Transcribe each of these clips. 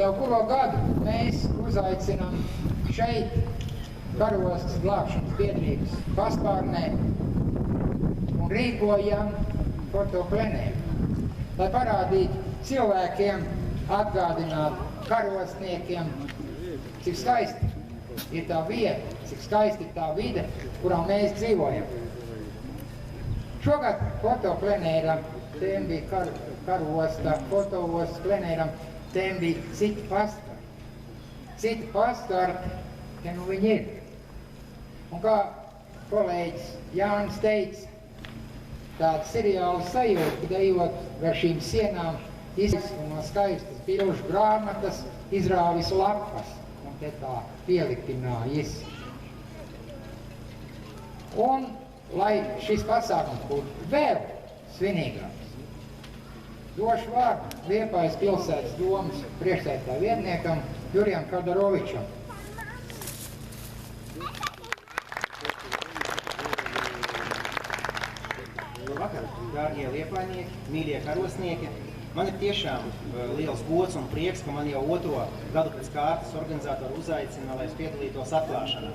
Jau kuro gadu mēs uzaicinām šeit Karostas glābšanas biedrības paspārnē un rīkojam fotoplenēru, lai parādītu cilvēkiem, atgādinātu karostniekiem, cik skaisti ir tā vieta, cik skaisti ir tā vide, kurā mēs dzīvojam. Šogad fotoplenēram tēma bija Karosta, fotoostas plenēram tēma bija citi pastarti. Citi pastarti, te nu viņi ir. Un kā kolēģis Jānis teica, tāda seriāla sajūta, kad ejot gar šīm sienām, izsaka no skaistas bilžu grāmatas, izrāvis lapas un te tā pieliktinājas. Un, lai šis pasākums būtu vēl svinīgāks, došu vārdu Liepājas pilsētas domas priekšsēdētāja vietniekam Jurijam Kadorovičam. Labvakar, dārgie liepājnieki, mīļie karostnieki. Man ir tiešām liels gods un prieks, ka man jau 2. gadu pēc kārtas organizatori uzaicina, lai es piedalītos atklāšanā.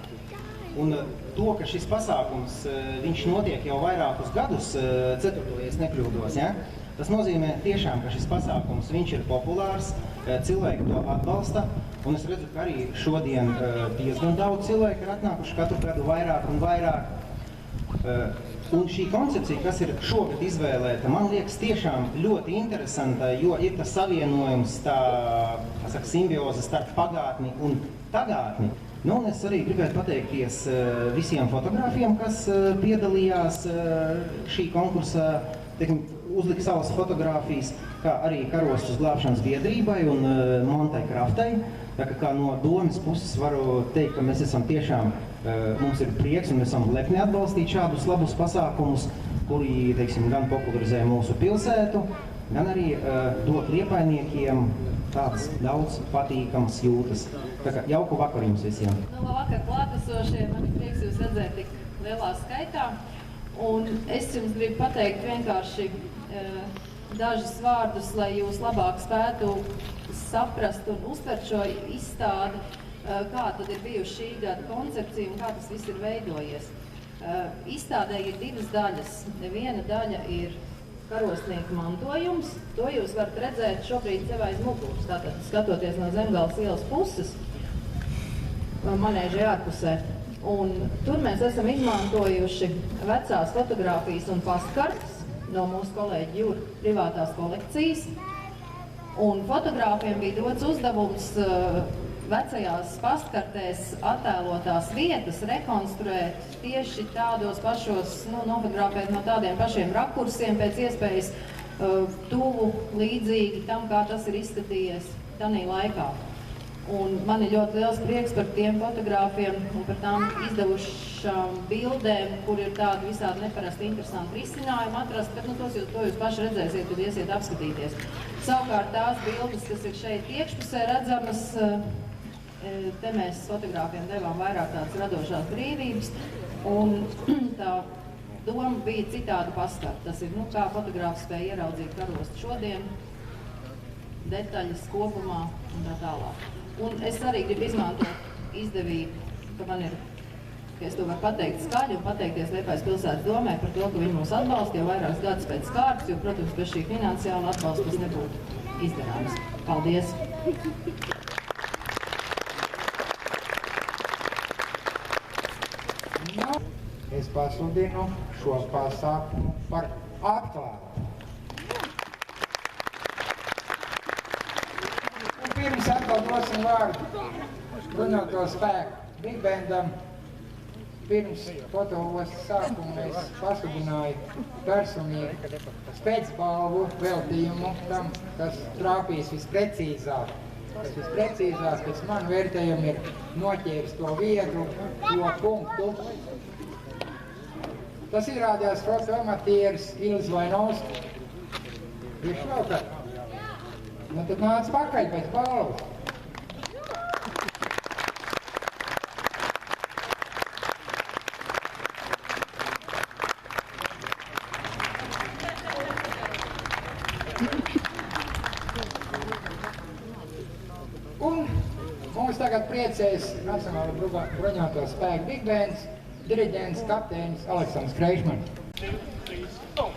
Un to, ka šis pasākums, viņš notiek jau vairākus gadus, 4. ja es nekļūdos, ja? Tas nozīmē tiešām, ka šis pasākums, viņš ir populārs, cilvēki to atbalsta, un es redzu, ka arī šodien diezgan daudz cilvēku ir atnākuši katru gadu vairāk un vairāk. Un šī koncepcija, kas ir šogad izvēlēta, man liekas tiešām ļoti interesanta, jo ir tas savienojums, tā simbioze starp pagātni un tagadni. Nu, un es arī gribētu pateikties visiem fotogrāfiem, kas piedalījās šī konkursa, teiksim, uzlika savas fotogrāfijas, kā arī Karostas glābšanas biedrībai un Montai Kraftai. Tā kā no domas puses varu teikt, ka mēs esam tiešām, mums ir prieks un mēs esam lepni atbalstīt šādus labus pasākumus, kuri, teiksim, gan popularizē mūsu pilsētu, gan arī dot liepājniekiem tāds daudz patīkams jūtas. Tā kā jauku vakaru jums visiem. Labvakar klātesošie, man ir prieks jūs redzēt tik lielā skaitā. Un es jums gribu pateikt vienkārši dažus vārdus, lai jūs labāk spētu saprast un uztvert šo izstādi, kā tad ir bijuši šī gada koncepcija un kā tas viss ir veidojies. Izstādē ir 2 daļas. Viena daļa ir karostnieku mantojums. To jūs varat redzēt šobrīd sev aiz muguras, tātad skatoties no Zemgales ielas puses, manēžai ārpusē. Un tur mēs esam izmantojuši vecās fotogrāfijas un pastkartes no mūsu kolēģi Jūra privātās kolekcijas. Un fotogrāfiem bija dots uzdevums vecajās pastkartēs attēlotās vietas rekonstruēt tieši tādos pašos, nofotografēt no tādiem pašiem rakursiem, pēc iespējas tuvu, līdzīgi tam, kā tas ir izskatījies tanī laikā. Un man ir ļoti liels prieks par tiem fotogrāfiem un par tām izdevušām bildēm, kur ir tādi visādi neparasti interesanti risinājumi atrast, bet to jūs paši redzēsiet, kad iesiet apskatīties. Savukārt tās bildes, kas ir šeit iekšpusē redzamas, te mēs fotogrāfiem devām vairāk tādas radošās brīvības, un tā doma bija citāda paskata. Tas ir, kā fotogrāfs spēja ieraudzīt Karostu šodien, detaļas kopumā un tā tālāk. Un es arī gribu izmantot izdevību, ka man ir, ka es to varu pateikt skaļi un pateikties Liepājas pilsētas domē par to, ka viņi mūs atbalsta jau vairākus gadus pēc kārtas, jo, protams, bez šī finansiāla atbalsta tas nebūtu izdarāms. Paldies! Es pasludinu šo pasākumu par atklātu. Pirms atkal dosim vārdu bruņoto spēku Big Bandam. Pirms fotoostas sākuma es pasludināju personīgu spēcbalvu veltījumu tam, kas trāpīs visprecīzāk. Tas visprecīzāk, pēc manu vērtējumu, ir noķēris to vietu, to punktu. Tas izrādījās fotoamatieris Ilis Vainovskis. Viņš vēl kā. Nu tad nāc pakaļ pēc balvas. Mums tagad priecēs Nacionālo bruņoto spēku Big Bands, diriģents, kapteinis Aleksandrs Kreišmans. 2, 3, go!